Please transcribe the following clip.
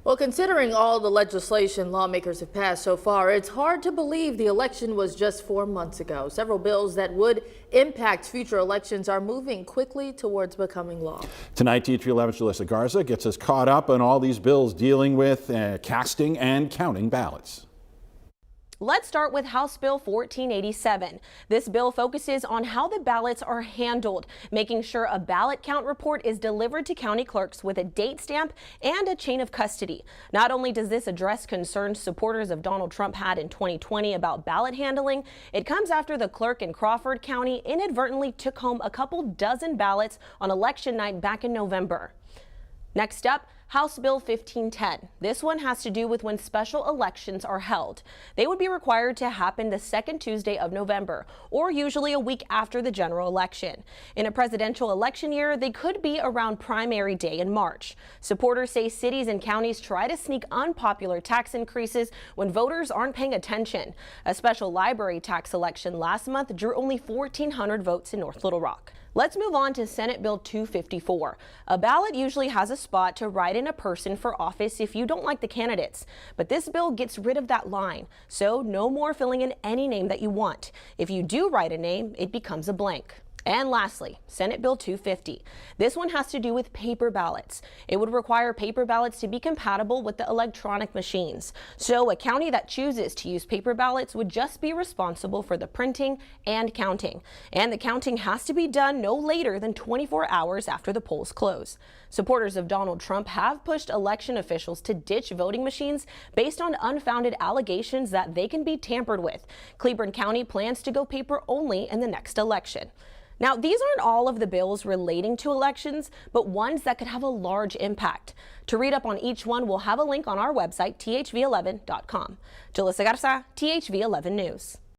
Well, considering all the legislation lawmakers have passed so far, it's hard to believe the election was just 4 months ago. Several bills that would impact future elections are moving quickly towards becoming law. Tonight, THV11's Jalissa Garza gets us caught up on all these bills dealing with casting and counting ballots. Let's start with House Bill 1487. This bill focuses on how the ballots are handled, making sure a ballot count report is delivered to county clerks with a date stamp and a chain of custody. Not only does this address concerns supporters of Donald Trump had in 2020 about ballot handling, it comes after the clerk in Crawford County inadvertently took home a couple dozen ballots on election night back in November. Next up, House Bill 1510. This one has to do with when special elections are held. They would be required to happen the second Tuesday of November, or usually a week after the general election. In a presidential election year, they could be around primary day in March. Supporters say cities and counties try to sneak unpopular tax increases when voters aren't paying attention. A special library tax election last month drew only 1,400 votes in North Little Rock. Let's move on to Senate Bill 254. A ballot usually has a spot to write in a person for office if you don't like the candidates. But this bill gets rid of that line, so no more filling in any name that you want. If you do write a name, it becomes a blank. And lastly, Senate Bill 250. This one has to do with paper ballots. It would require paper ballots to be compatible with the electronic machines. So a county that chooses to use paper ballots would just be responsible for the printing and counting. And the counting has to be done no later than 24 hours after the polls close. Supporters of Donald Trump have pushed election officials to ditch voting machines based on unfounded allegations that they can be tampered with. Cleburne County plans to go paper only in the next election. Now, these aren't all of the bills relating to elections, but ones that could have a large impact. To read up on each one, we'll have a link on our website, thv11.com. Jalissa Garza, THV11 News.